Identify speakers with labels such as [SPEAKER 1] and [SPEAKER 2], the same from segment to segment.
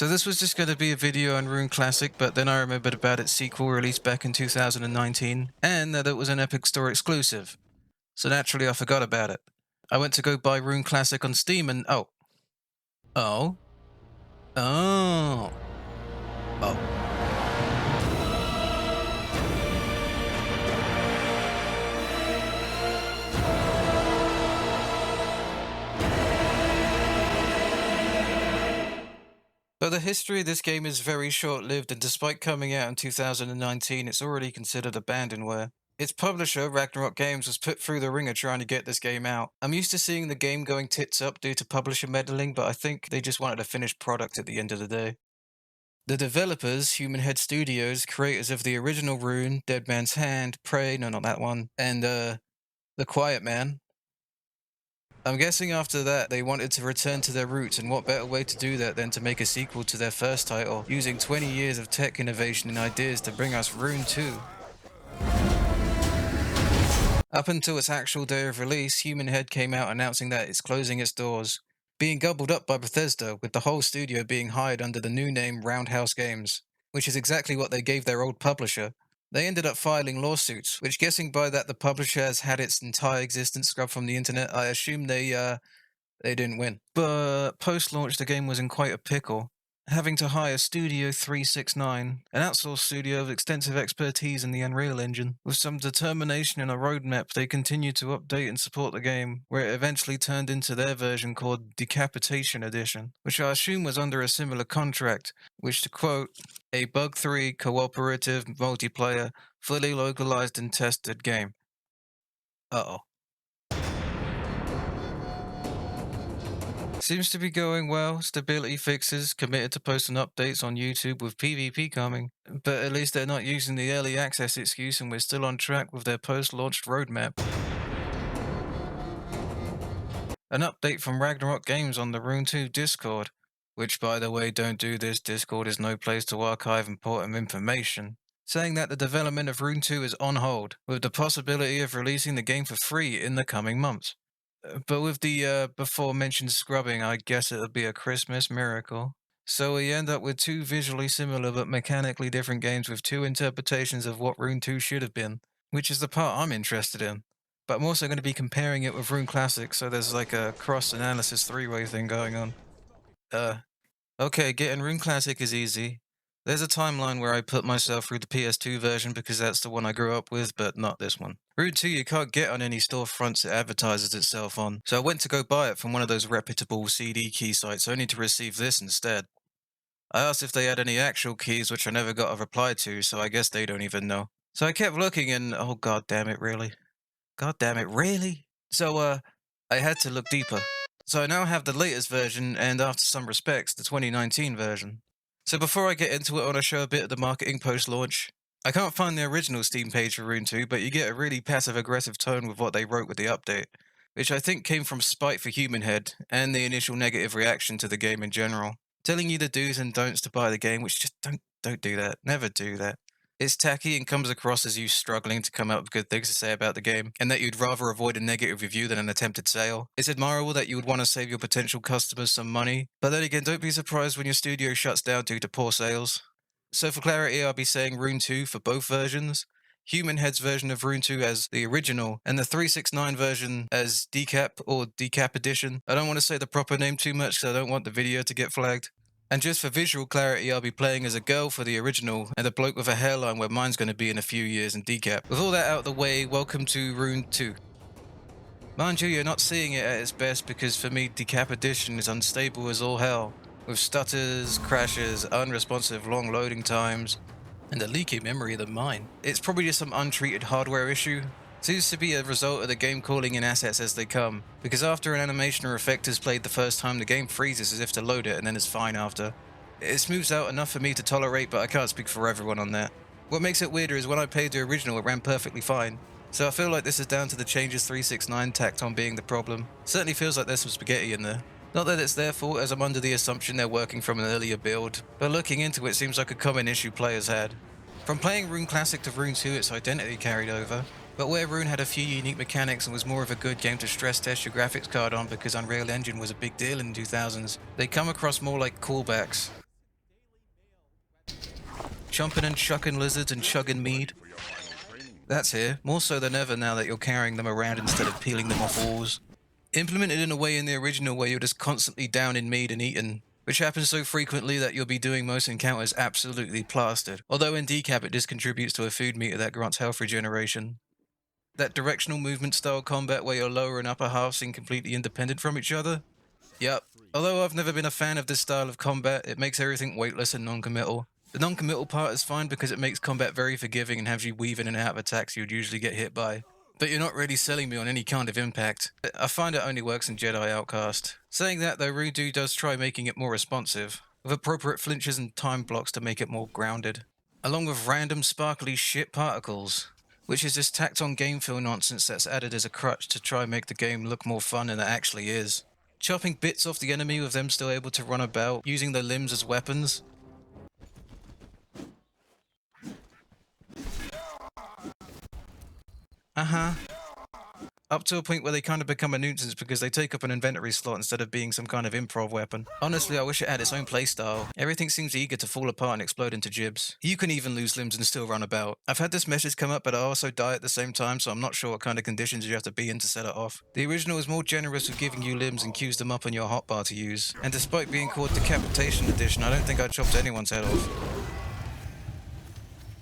[SPEAKER 1] So this was just going to be a video on Rune Classic, but then I remembered about its sequel released back in 2019, and that it was an Epic Store exclusive. So naturally I forgot about it. I went to go buy Rune Classic on Steam and oh. So the history of this game is very short-lived, and despite coming out in 2019, it's already considered abandonware. Its publisher, Ragnarok Games, was put through the ringer trying to get this game out. I'm used to seeing the game going tits up due to publisher meddling, but I think they just wanted a finished product at the end of the day. The developers, Human Head Studios, creators of the original Rune, Dead Man's Hand, Prey, no not that one, and The Quiet Man. I'm guessing after that, they wanted to return to their roots, and what better way to do that than to make a sequel to their first title, using 20 years of tech innovation and ideas to bring us Rune 2. Up until its actual day of release, Human Head came out announcing that it's closing its doors, being gobbled up by Bethesda, with the whole studio being hired under the new name Roundhouse Games, which is exactly what they gave their old publisher. They ended up filing lawsuits, which, guessing by that the publisher has had its entire existence scrubbed from the internet, I assume they didn't win. But post-launch, the game was in quite a pickle, having to hire Studio 369, an outsourced studio with extensive expertise in the Unreal Engine. With some determination and a roadmap, they continued to update and support the game, where it eventually turned into their version called Decapitation Edition, which I assume was under a similar contract, which, to quote, a bug-free, cooperative, multiplayer, fully localized and tested game. Seems to be going well. Stability fixes, committed to posting updates on YouTube with PvP coming. But at least they're not using the early access excuse, and we're still on track with their post-launched roadmap. An update from Ragnarok Games on the Rune 2 Discord, which, by the way, don't do this, Discord is no place to archive important information, saying that the development of Rune 2 is on hold, with the possibility of releasing the game for free in the coming months. But with the before-mentioned scrubbing, I guess it'll be a Christmas miracle. So we end up with two visually similar but mechanically different games with two interpretations of what Rune 2 should have been, which is the part I'm interested in. But I'm also going to be comparing it with Rune Classic, so there's like a cross-analysis three-way thing going on. Okay, getting Rune Classic is easy. There's a timeline where I put myself through the PS2 version because that's the one I grew up with, but not this one. Rune 2 you can't get on any storefronts it advertises itself on, so I went to go buy it from one of those reputable CD key sites only to receive this instead. I asked if they had any actual keys, which I never got a reply to, so I guess they don't even know. So I kept looking and, oh god damn it, really? God damn it, really? So, I had to look deeper. So I now have the latest version, and after some respects, the 2019 version. So before I get into it, I want to show a bit of the marketing post-launch. I can't find the original Steam page for Rune 2, but you get a really passive-aggressive tone with what they wrote with the update, which I think came from spite for Human Head, and the initial negative reaction to the game in general. Telling you the do's and don'ts to buy the game, which just don't do that. Never do that. It's tacky and comes across as you struggling to come up with good things to say about the game, and that you'd rather avoid a negative review than an attempted sale. It's admirable that you would want to save your potential customers some money, but then again, don't be surprised when your studio shuts down due to poor sales. So for clarity, I'll be saying Rune 2 for both versions. Human Head's version of Rune 2 as the original, and the 369 version as Decap or Decap Edition. I don't want to say the proper name too much because I don't want the video to get flagged. And just for visual clarity, I'll be playing as a girl for the original, and a bloke with a hairline where mine's going to be in a few years in Decap. With all that out of the way, welcome to Rune 2. Mind you, you're not seeing it at its best because for me, Decap Edition is unstable as all hell, with stutters, crashes, unresponsive long loading times, and a leaky memory than mine. It's probably just some untreated hardware issue. Seems to be a result of the game calling in assets as they come, because after an animation or effect is played the first time, the game freezes as if to load it and then is fine after. It smooths out enough for me to tolerate, but I can't speak for everyone on that. What makes it weirder is when I played the original it ran perfectly fine, so I feel like this is down to the changes 369 tacked on being the problem. Certainly feels like there's some spaghetti in there. Not that it's their fault, as I'm under the assumption they're working from an earlier build, but looking into it seems like a common issue players had. From playing Rune Classic to Rune 2, its identity carried over. But where Rune had a few unique mechanics and was more of a good game to stress test your graphics card on because Unreal Engine was a big deal in the 2000s, they come across more like callbacks. chomping and chucking lizards and chugging mead. That's here, more so than ever now that you're carrying them around instead of peeling them off walls. Implemented in a way in the original where you're just constantly down in mead and eaten, which happens so frequently that you'll be doing most encounters absolutely plastered. Although in Decap it just contributes to a food meter that grants health regeneration. That directional movement style combat where your lower and upper halves seem completely independent from each other? Yep. Although I've never been a fan of this style of combat, it makes everything weightless and non-committal. The non-committal part is fine because it makes combat very forgiving and has you weave in and out of attacks you'd usually get hit by. But you're not really selling me on any kind of impact. I find it only works in Jedi Outcast. Saying that though, Rune does try making it more responsive, with appropriate flinches and time blocks to make it more grounded. Along with random sparkly shit particles, which is this tacked on game feel nonsense that's added as a crutch to try and make the game look more fun than it actually is. Chopping bits off the enemy with them still able to run about, using their limbs as weapons. Up to a point where they kind of become a nuisance because they take up an inventory slot instead of being some kind of improv weapon. Honestly, I wish it had its own playstyle. Everything seems eager to fall apart and explode into gibs. You can even lose limbs and still run about. I've had this message come up, but I also die at the same time, so I'm not sure what kind of conditions you have to be in to set it off. The original is more generous with giving you limbs and queues them up on your hotbar to use. And despite being called Decapitation Edition, I don't think I chopped anyone's head off.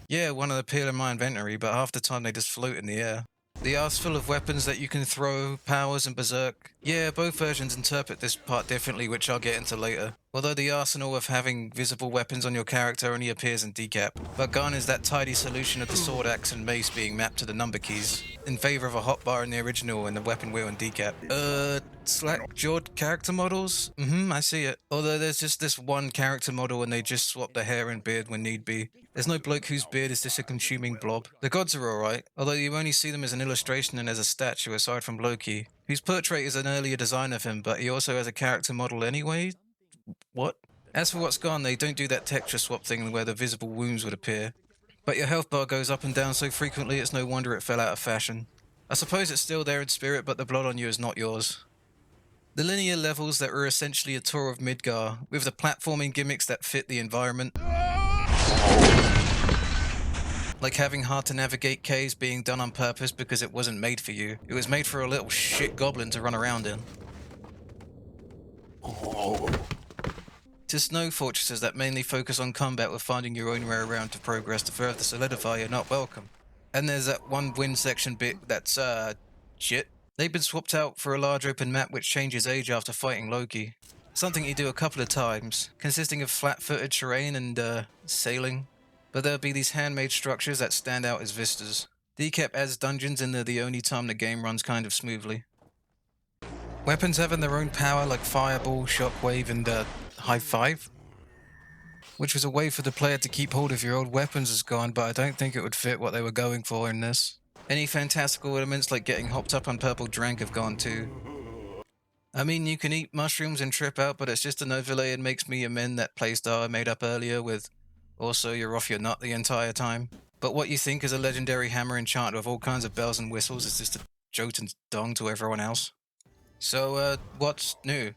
[SPEAKER 1] Yeah, one of the appeal in my inventory, but half the time they just float in the air. The arse full of weapons that you can throw, powers and berserk. Yeah, both versions interpret this part differently, which I'll get into later. Although the arsenal of having visible weapons on your character only appears in Decap, but garners that tidy solution of the sword axe and mace being mapped to the number keys, in favour of a hotbar in the original and the weapon wheel in Decap. Slack-jawed character models? I see it. Although there's just this one character model and they just swap the hair and beard when need be. There's no bloke whose beard is just a consuming blob. The gods are alright, although you only see them as an illustration and as a statue aside from Loki, whose portrait is an earlier design of him, but he also has a character model anyway? What? As for what's gone, they don't do that texture swap thing where the visible wounds would appear. But your health bar goes up and down so frequently it's no wonder it fell out of fashion. I suppose it's still there in spirit, but the blood on you is not yours. The linear levels that were essentially a tour of Midgar, with the platforming gimmicks that fit the environment. Like having hard to navigate caves being done on purpose because it wasn't made for you. It was made for a little shit goblin to run around in. To snow fortresses that mainly focus on combat with finding your own way around to progress to further solidify you're not welcome. And there's that one wind section bit that's, shit. They've been swapped out for a large open map which changes age after fighting Loki. Something you do a couple of times, consisting of flat-footed terrain and, sailing. But there'll be these handmade structures that stand out as vistas. Decap adds dungeons and they're the only time the game runs kind of smoothly. Weapons having their own power like Fireball, Shockwave and, High Five? Which was a way for the player to keep hold of your old weapons is gone, but I don't think it would fit what they were going for in this. Any fantastical elements like getting hopped up on purple drank have gone too. I mean, you can eat mushrooms and trip out, but it's just an overlay and makes me amend that playstyle I made up earlier with also you're off your nut the entire time. But what you think is a legendary hammer enchanted with all kinds of bells and whistles is just a Jotun's dong to everyone else. So, what's new?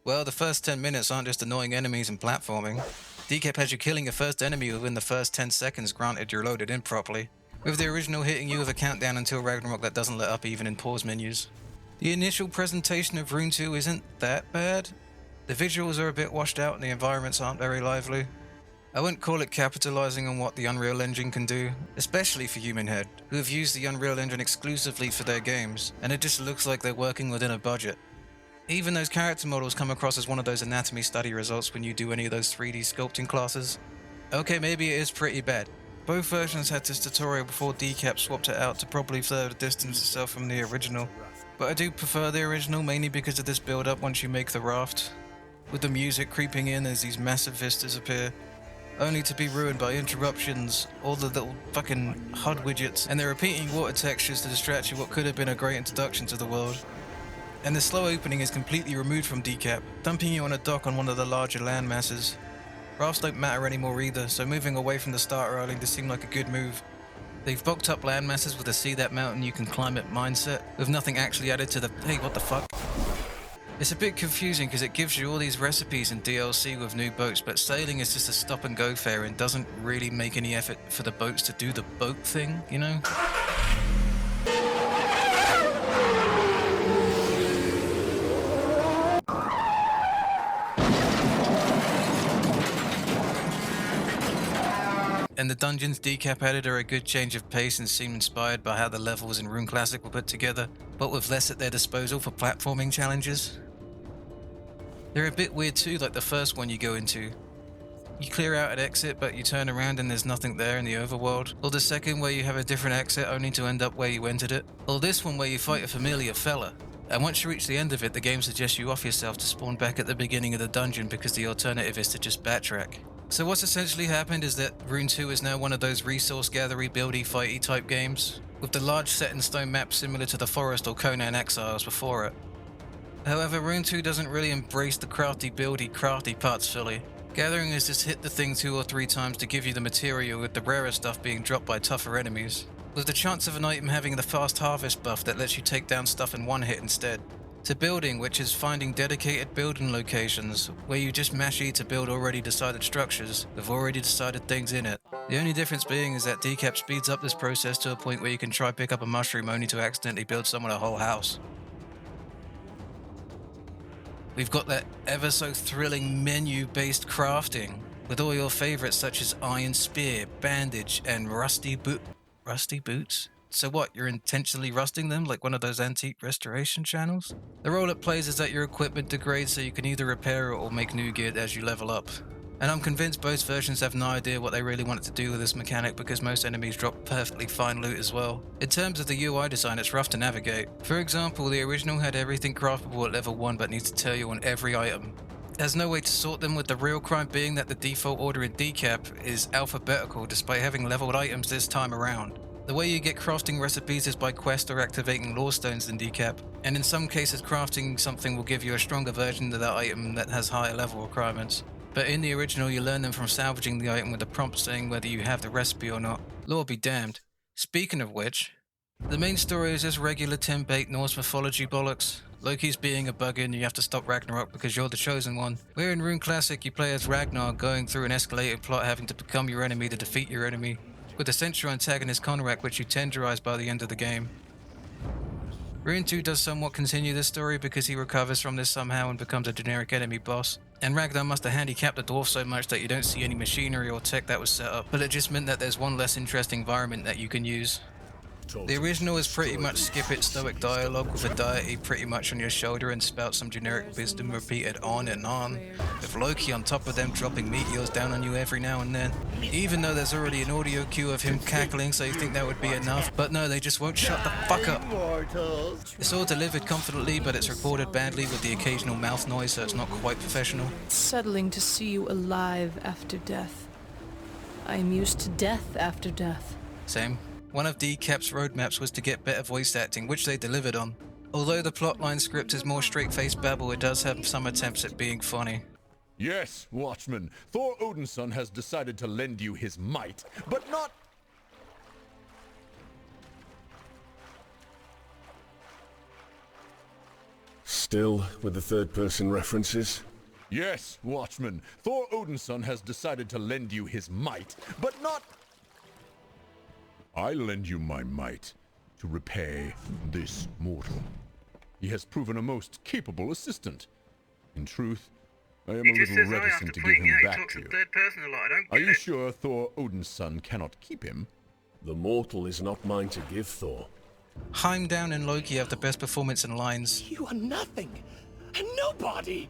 [SPEAKER 1] Well, the first 10 minutes aren't just annoying enemies and platforming. Decap has you killing your first enemy within the first 10 seconds granted you're loaded in properly, with the original hitting you with a countdown until Ragnarok that doesn't let up even in pause menus. The initial presentation of Rune 2 isn't that bad. The visuals are a bit washed out and the environments aren't very lively. I wouldn't call it capitalizing on what the Unreal Engine can do, especially for Human Head, who have used the Unreal Engine exclusively for their games, and it just looks like they're working within a budget. Even those character models come across as one of those anatomy study results when you do any of those 3D sculpting classes. Okay, maybe it is pretty bad. Both versions had this tutorial before Decap swapped it out to probably further distance itself from the original. But I do prefer the original mainly because of this build up once you make the raft, with the music creeping in as these massive vistas appear, only to be ruined by interruptions, all the little fucking HUD widgets, and the repeating water textures to distract you what could have been a great introduction to the world. And the slow opening is completely removed from Decap, dumping you on a dock on one of the larger land masses. Rafts don't matter anymore either, so moving away from the starter island does seem like a good move. They've bulked up land masses with a see that mountain you can climb it mindset, with nothing actually added to the hey what the fuck. It's a bit confusing because it gives you all these recipes in DLC with new boats, but sailing is just a stop and go fare and doesn't really make any effort for the boats to do the boat thing, you know? And the dungeons Decap added are a good change of pace and seem inspired by how the levels in Rune Classic were put together, but with less at their disposal for platforming challenges. They're a bit weird too, like the first one you go into. You clear out an exit, but you turn around and there's nothing there in the overworld. Or the second where you have a different exit only to end up where you entered it. Or this one where you fight a familiar fella. And once you reach the end of it, the game suggests you off yourself to spawn back at the beginning of the dungeon because the alternative is to just backtrack. So what's essentially happened is that Rune 2 is now one of those resource gathery, buildy, fighty type games, with the large set in stone maps similar to the Forest or Conan Exiles before it. However, Rune 2 doesn't really embrace the crafty parts fully. Gathering is just hit the thing 2 or 3 times to give you the material, with the rarer stuff being dropped by tougher enemies, with the chance of an item having the fast harvest buff that lets you take down stuff in one hit instead. To building, which is finding dedicated building locations, where you just mash E to build already decided structures, with already decided things in it. The only difference being is that Decap speeds up this process to a point where you can try pick up a mushroom only to accidentally build someone a whole house. We've got that ever so thrilling menu-based crafting, with all your favorites such as Iron Spear, Bandage, and Rusty Boots? So what, you're intentionally rusting them like one of those antique restoration channels? The role it plays is that your equipment degrades so you can either repair it or make new gear as you level up. And I'm convinced both versions have no idea what they really wanted to do with this mechanic because most enemies drop perfectly fine loot as well. In terms of the UI design, it's rough to navigate. For example, the original had everything craftable at level 1 but needs to tell you on every item. There's no way to sort them, with the real crime being that the default order in Decap is alphabetical despite having leveled items this time around. The way you get crafting recipes is by quest or activating lore stones in Decap, and in some cases crafting something will give you a stronger version of that item that has higher level requirements. But in the original you learn them from salvaging the item with a prompt saying whether you have the recipe or not. Lord be damned. Speaking of which, the main story is just regular template Norse mythology bollocks. Loki's being a bug and you have to stop Ragnarok because you're the chosen one. Where in Rune Classic you play as Ragnar going through an escalated plot having to become your enemy to defeat your enemy, with the central antagonist Conrad, which you tenderize by the end of the game. Rune 2 does somewhat continue this story because he recovers from this somehow and becomes a generic enemy boss. And Ragnar must have handicapped the dwarf so much that you don't see any machinery or tech that was set up, but it just meant that there's one less interesting environment that you can use. The original is pretty much skip it stoic dialogue with a deity pretty much on your shoulder and spout some generic wisdom repeated on and on, with Loki on top of them dropping meteors down on you every now and then. Even though there's already an audio cue of him cackling, so you think that would be enough, but no, they just won't shut the fuck up. It's all delivered confidently, but it's recorded badly with the occasional mouth noise, so it's not quite professional.
[SPEAKER 2] It's settling to see you alive after death. I am used to death after death.
[SPEAKER 1] Same. One of Decap's roadmaps was to get better voice acting, which they delivered on. Although the plotline script is more straight-faced babble, it does have some attempts at being funny.
[SPEAKER 3] Yes, Watchman, Thor Odinson has decided to lend you his might, but not...
[SPEAKER 4] Still with the third-person references?
[SPEAKER 3] Yes, Watchman, Thor Odinson has decided to lend you his might, but not... I lend you my might to repay this mortal. He has proven a most capable assistant. In truth, I am a little reticent to give him back to you. Are you sure Thor Odinson cannot keep him?
[SPEAKER 4] The mortal is not mine to give, Thor.
[SPEAKER 1] Heimdall and Loki have the best performance and lines.
[SPEAKER 5] You are nothing, a nobody,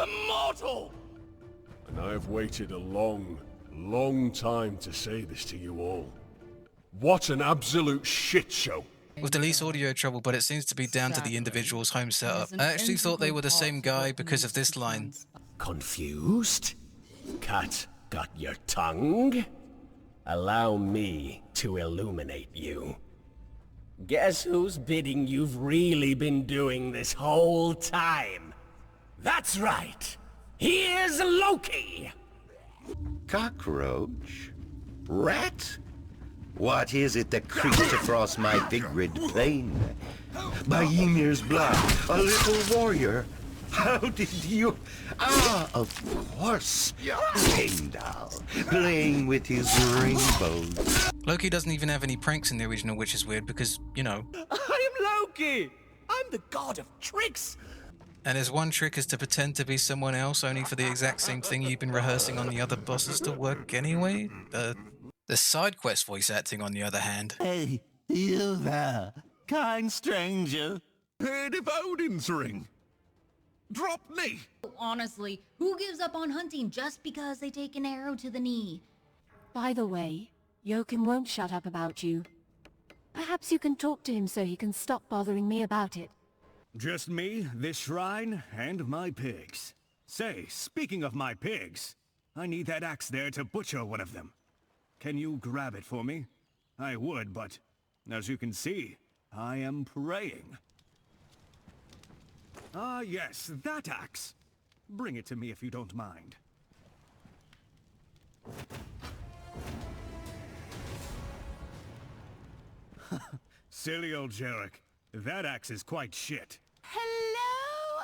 [SPEAKER 5] a mortal!
[SPEAKER 4] And I have waited a long, long time to say this to you all. What an absolute shit show!
[SPEAKER 1] With the least audio trouble, but it seems to be down to the individual's home setup. I actually thought they were the same guy because of this line.
[SPEAKER 5] Confused?
[SPEAKER 4] Cat, got your tongue? Allow me to illuminate you.
[SPEAKER 5] Guess whose bidding you've really been doing this whole time? That's right! Here's Loki!
[SPEAKER 6] Cockroach? Rat? What is it that creeps across my big red plain? By Ymir's blood, a little warrior. How did you... Ah, of course. Heimdall, playing with his rainbows.
[SPEAKER 1] Loki doesn't even have any pranks in the original, which is weird because, you know.
[SPEAKER 5] I am Loki! I'm the god of tricks!
[SPEAKER 1] And his one trick is to pretend to be someone else, only for the exact same thing you've been rehearsing on the other bosses to work anyway. The side quest voice acting, on the other hand.
[SPEAKER 7] Hey, you there, kind stranger.
[SPEAKER 3] Heard of Odin's ring? Drop me!
[SPEAKER 8] Honestly, who gives up on hunting just because they take an arrow to the knee?
[SPEAKER 9] By the way, Joachim won't shut up about you. Perhaps you can talk to him so he can stop bothering me about it.
[SPEAKER 10] Just me, this shrine, and my pigs. Say, speaking of my pigs, I need that axe there to butcher one of them. Can you grab it for me? I would, but as you can see, I am praying. Ah, yes, that axe. Bring it to me if you don't mind. Silly old Jarek. That axe is quite shit.
[SPEAKER 7] Hello,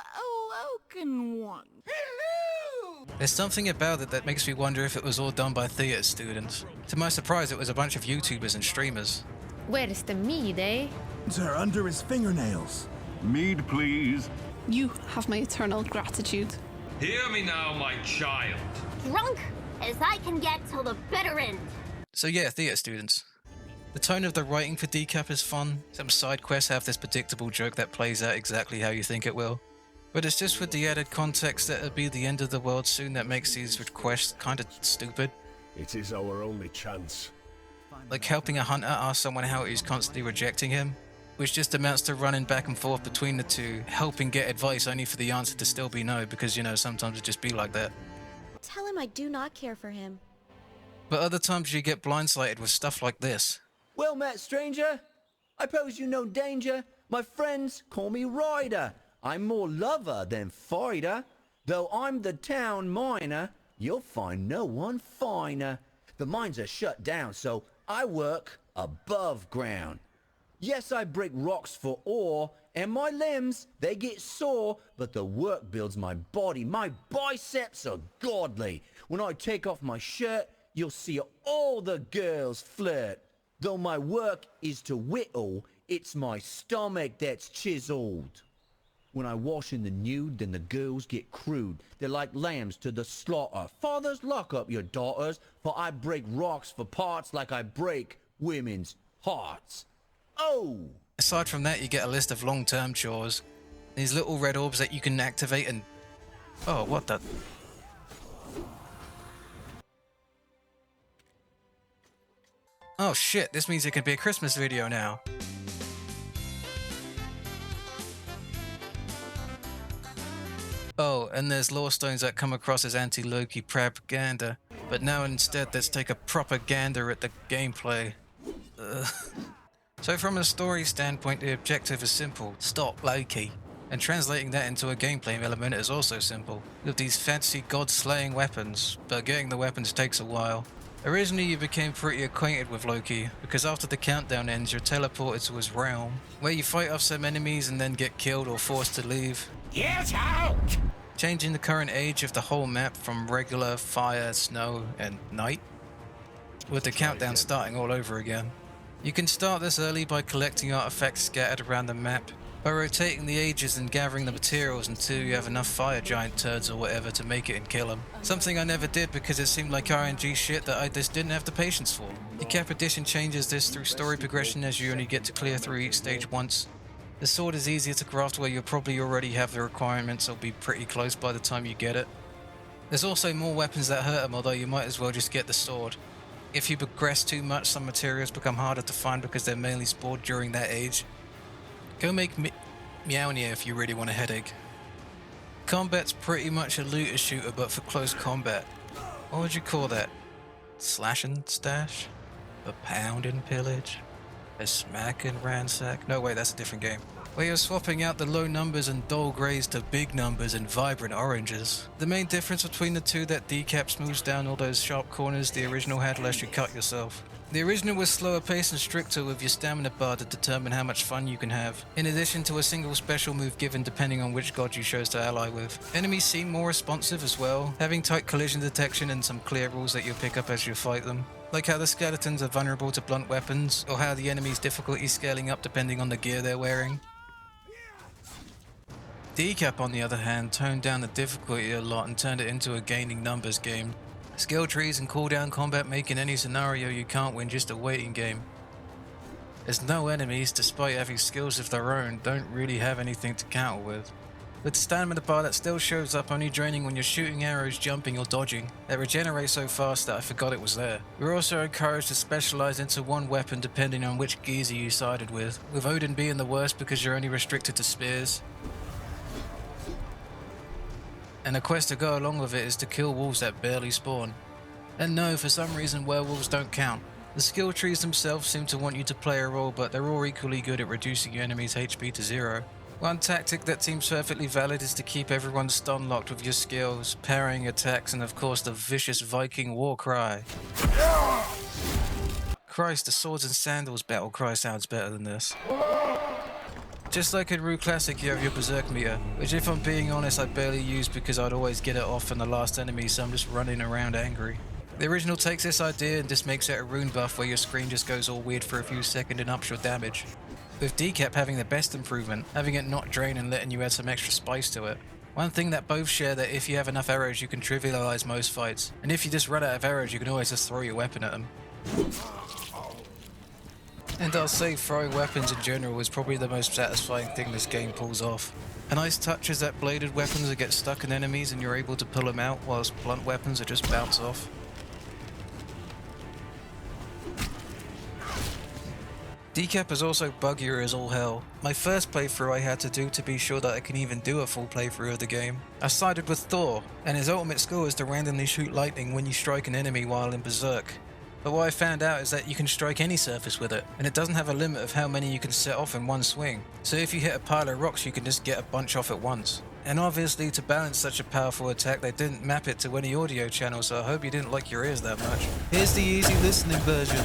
[SPEAKER 7] awoken one. Hello!
[SPEAKER 1] There's something about it that makes me wonder if it was all done by theatre students. To my surprise, it was a bunch of YouTubers and streamers.
[SPEAKER 11] Where's the mead, eh?
[SPEAKER 7] They're under his fingernails.
[SPEAKER 3] Mead, please.
[SPEAKER 2] You have my eternal gratitude.
[SPEAKER 12] Hear me now, my child.
[SPEAKER 13] Drunk as I can get till the bitter end.
[SPEAKER 1] So yeah, theatre students. The tone of the writing for Decap is fun. Some side quests have this predictable joke that plays out exactly how you think it will. But it's just with the added context that it'll be the end of the world soon that makes these requests kinda stupid.
[SPEAKER 4] It is our only chance.
[SPEAKER 1] Like helping a hunter ask someone how he's constantly rejecting him, which just amounts to running back and forth between the two, helping get advice only for the answer to still be no, because you know, sometimes it just be like that.
[SPEAKER 13] Tell him I do not care for him.
[SPEAKER 1] But other times you get blindsided with stuff like this.
[SPEAKER 5] Well met, stranger. I pose you no danger. My friends call me Ryder. I'm more lover than fighter. Though I'm the town miner, you'll find no one finer. The mines are shut down, so I work above ground. Yes, I break rocks for ore, and my limbs, they get sore, but the work builds my body. My biceps are godly. When I take off my shirt, you'll see all the girls flirt. Though my work is to whittle, it's my stomach that's chiseled. When I wash in the nude, then the girls get crude. They're like lambs to the slaughter. Fathers, lock up your daughters, for I break rocks for parts like I break women's hearts. Oh!
[SPEAKER 1] Aside from that, you get a list of long-term chores. These little red orbs that you can activate and... Oh, what the... Oh shit, this means it can be a Christmas video now. Oh, and there's lore stones that come across as anti-Loki propaganda. But now instead, let's take a propaganda at the gameplay. So from a story standpoint, the objective is simple. Stop Loki. And translating that into a gameplay element is also simple. With these fancy god-slaying weapons, but getting the weapons takes a while. Originally you became pretty acquainted with Loki, because after the countdown ends you're teleported to his realm, where you fight off some enemies and then get killed or forced to leave.
[SPEAKER 5] Get out!
[SPEAKER 1] Changing the current age of the whole map from regular, fire, snow, and night, with the countdown starting all over again. You can start this early by collecting artifacts scattered around the map, by rotating the ages and gathering the materials until you have enough fire giant turds or whatever to make it and kill them. Something I never did because it seemed like RNG shit that I just didn't have the patience for. Decapitation Edition changes this through story progression as you only get to clear through each stage once. The sword is easier to craft where you'll probably already have the requirements or be pretty close by the time you get it. There's also more weapons that hurt them, although you might as well just get the sword. If you progress too much, some materials become harder to find because they're mainly spawned during that age. Go make Meownia if you really want a headache. Combat's pretty much a looter shooter but for close combat. What would you call that? Slash and stash? A pound and pillage? A smack and ransack? No wait, that's a different game. where you're swapping out the low numbers and dull greys to big numbers and vibrant oranges. The main difference between the two that Decap smooths down all those sharp corners the original had lest you cut yourself. The original was slower paced and stricter with your stamina bar to determine how much fun you can have, in addition to a single special move given depending on which god you chose to ally with. Enemies seem more responsive as well, having tight collision detection and some clear rules that you'll pick up as you fight them. Like how the skeletons are vulnerable to blunt weapons, or how the enemy's difficulty scaling up depending on the gear they're wearing. Decap, on the other hand, toned down the difficulty a lot and turned it into a gaining numbers game. Skill trees and cooldown combat making any scenario you can't win just a waiting game. As no enemies, despite having skills of their own, don't really have anything to counter with. With stamina bar that still shows up only draining when you're shooting arrows, jumping or dodging, that regenerates so fast that I forgot it was there. You're also encouraged to specialize into one weapon depending on which geezer you sided with Odin being the worst because you're only restricted to spears. And the quest to go along with it is to kill wolves that barely spawn. And no, for some reason werewolves don't count. The skill trees themselves seem to want you to play a role, but they're all equally good at reducing your enemy's HP to 0. One tactic that seems perfectly valid is to keep everyone stun locked with your skills, parrying attacks, and of course the vicious Viking war cry. Christ, the swords and sandals battle cry sounds better than this. Just like in Rune Classic, you have your berserk meter, which if I'm being honest I barely use because I'd always get it off on the last enemy, so I'm just running around angry. The original takes this idea and just makes it a rune buff where your screen just goes all weird for a few seconds and ups your damage. With Decap having the best improvement, having it not drain and letting you add some extra spice to it. One thing that both share that if you have enough arrows you can trivialize most fights, and if you just run out of arrows you can always just throw your weapon at them. And I'll say throwing weapons in general is probably the most satisfying thing this game pulls off. A nice touch is that bladed weapons that get stuck in enemies and you're able to pull them out, whilst blunt weapons that just bounce off. Decap is also buggier as all hell. My first playthrough I had to do to be sure that I can even do a full playthrough of the game. I sided with Thor, and his ultimate skill is to randomly shoot lightning when you strike an enemy while in berserk. But what I found out is that you can strike any surface with it, and it doesn't have a limit of how many you can set off in one swing. So if you hit a pile of rocks you can just get a bunch off at once. And obviously to balance such a powerful attack they didn't map it to any audio channel, so I hope you didn't like your ears that much. Here's the easy listening version.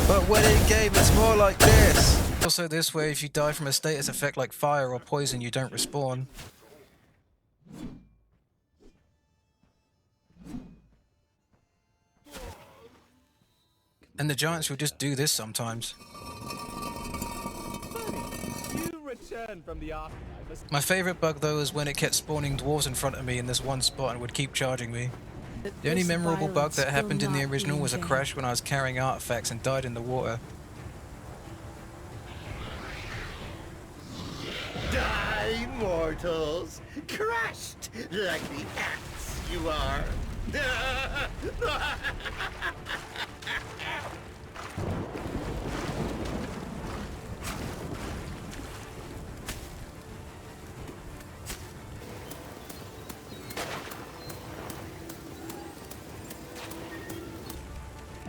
[SPEAKER 1] But when in game it's more like this! Also this way if you die from a status effect like fire or poison you don't respawn. And the giants will just do this sometimes. My favourite bug though is when it kept spawning dwarves in front of me in this one spot and would keep charging me. The only memorable bug that happened in the original was a crash when I was carrying artifacts and died in the water.
[SPEAKER 6] Die, mortals! Crushed like the ants you are!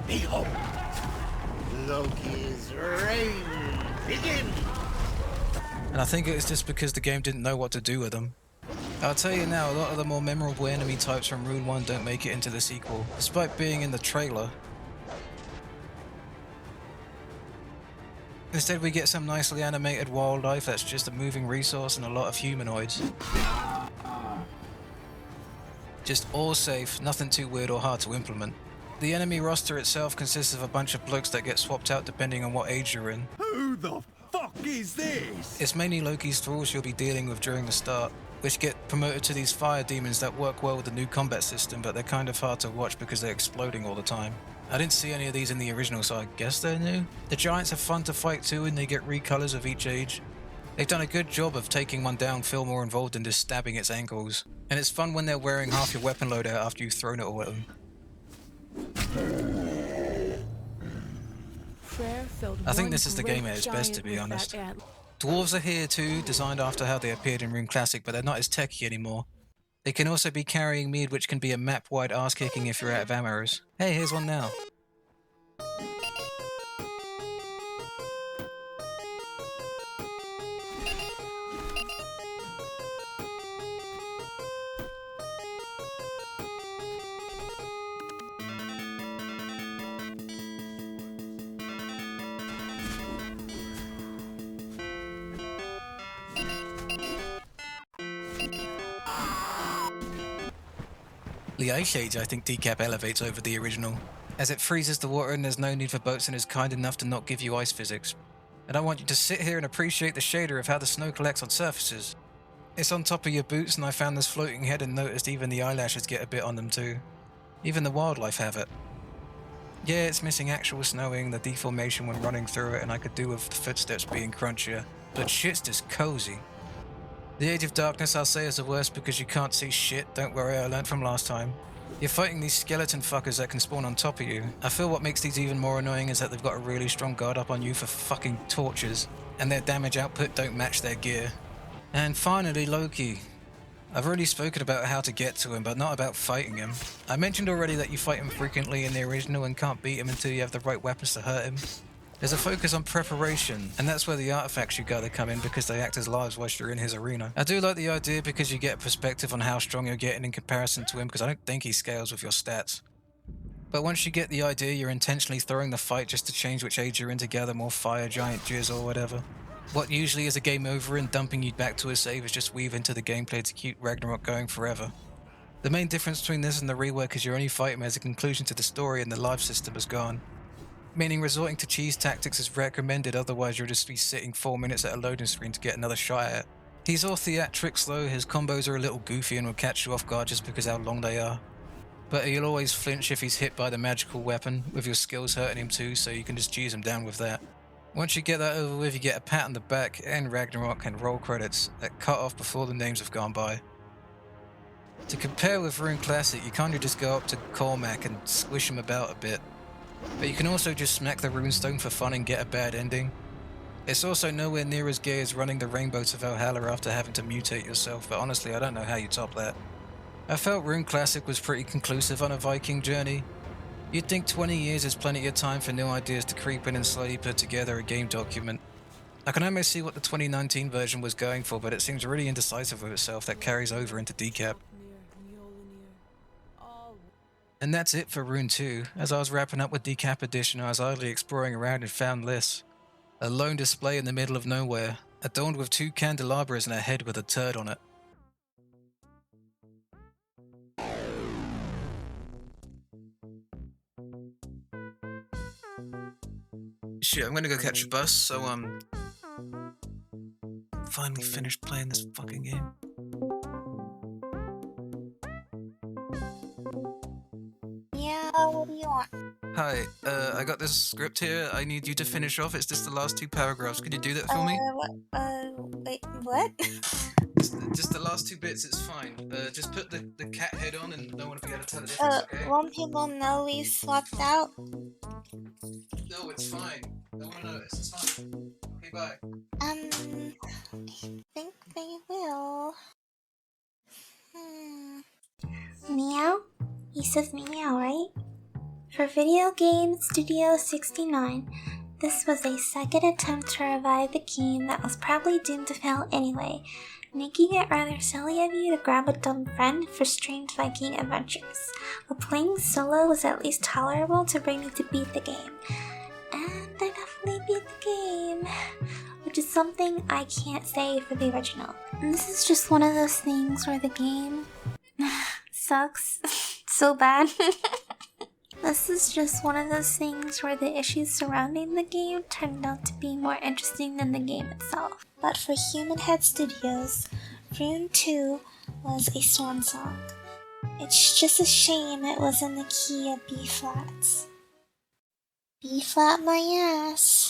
[SPEAKER 6] Behold! Loki's reign begins!
[SPEAKER 1] And I think it was just because the game didn't know what to do with them. I'll tell you now, a lot of the more memorable enemy types from Rune 1 don't make it into the sequel, despite being in the trailer. Instead we get some nicely animated wildlife that's just a moving resource and a lot of humanoids. Just all safe, nothing too weird or hard to implement. The enemy roster itself consists of a bunch of blokes that get swapped out depending on what age you're in.
[SPEAKER 10] Who the fuck is this?
[SPEAKER 1] It's mainly Loki's thralls you'll be dealing with during the start, which get promoted to these fire demons that work well with the new combat system, but they're kind of hard to watch because they're exploding all the time. I didn't see any of these in the original, so I guess they're new. The giants are fun to fight too, and they get recolors of each age. They've done a good job of taking one down, feel more involved than just stabbing its ankles. And it's fun when they're wearing half your weapon load out after you've thrown it all at them. I think this is the game at its best, to be honest. Dwarves are here too, designed after how they appeared in Rune Classic, but they're not as techy anymore. They can also be carrying mead, which can be a map-wide arse-kicking if you're out of arrows. Hey, here's one now. The Ice Age I think Decap elevates over the original, as it freezes the water and there's no need for boats and is kind enough to not give you ice physics. And I want you to sit here and appreciate the shader of how the snow collects on surfaces. It's on top of your boots and I found this floating head and noticed even the eyelashes get a bit on them too. Even the wildlife have it. Yeah, it's missing actual snowing, the deformation when running through it, and I could do with the footsteps being crunchier, but shit's just cozy. The Age of Darkness I'll say is the worst because you can't see shit, don't worry, I learnt from last time. You're fighting these skeleton fuckers that can spawn on top of you. I feel what makes these even more annoying is that they've got a really strong guard up on you for fucking torches, and their damage output don't match their gear. And finally, Loki. I've already spoken about how to get to him, but not about fighting him. I mentioned already that you fight him frequently in the original and can't beat him until you have the right weapons to hurt him. There's a focus on preparation, and that's where the artifacts you gather come in because they act as lives whilst you're in his arena. I do like the idea because you get a perspective on how strong you're getting in comparison to him because I don't think he scales with your stats. But once you get the idea, you're intentionally throwing the fight just to change which age you're in to gather more fire, giant jizz or whatever. What usually is a game over and dumping you back to a save is just weave into the gameplay to keep Ragnarok going forever. The main difference between this and the rework is you're only fighting as a conclusion to the story and the life system is gone. Meaning resorting to cheese tactics is recommended, otherwise you'll just be sitting 4 minutes at a loading screen to get another shot at it. He's all theatrics though, his combos are a little goofy and will catch you off guard just because how long they are. But he'll always flinch if he's hit by the magical weapon, with your skills hurting him too, so you can just cheese him down with that. Once you get that over with, you get a pat on the back and Ragnarok and roll credits that cut off before the names have gone by. To compare with Rune Classic, you can't just go up to Kowl and squish him about a bit. But you can also just smack the runestone for fun and get a bad ending. It's also nowhere near as gay as running the rainbow to Valhalla after having to mutate yourself, but honestly I don't know how you top that. I felt Rune Classic was pretty conclusive on a Viking journey. You'd think 20 years is plenty of time for new ideas to creep in and slowly put together a game document. I can almost see what the 2019 version was going for, but it seems really indecisive with itself that carries over into Decap. And that's it for Rune 2. As I was wrapping up with Decap Edition, I was idly exploring around and found this. A lone display in the middle of nowhere, adorned with 2 candelabras and a head with a turd on it. Shit, I'm gonna go catch a bus, so finally finished playing this fucking game.
[SPEAKER 14] Yeah, what do you want?
[SPEAKER 1] Hi, I got this script here. I need you to finish off. It's just the last 2 paragraphs. Could you do that for me?
[SPEAKER 14] Wait, what?
[SPEAKER 1] Just the last 2 bits, it's fine. Just put the cat head on and no one will be able to tell the difference, okay?
[SPEAKER 14] Won't people know we swapped out?
[SPEAKER 1] No, it's fine. No one will notice, it's fine. Okay, bye.
[SPEAKER 14] I think they will. Meow? He says meow, right? For Video Game Studio 69, this was a second attempt to revive a game that was probably doomed to fail anyway, making it rather silly of you to grab a dumb friend for strange Viking adventures. But playing solo was at least tolerable to bring me to beat the game. And I definitely beat the game, which is something I can't say for the original. And this is just one of those things where the game sucks so bad. This is just one of those things where the issues surrounding the game turned out to be more interesting than the game itself. But for Human Head Studios, Rune 2 was a swan song. It's just a shame it was in the key of B-flats. B-flat my ass.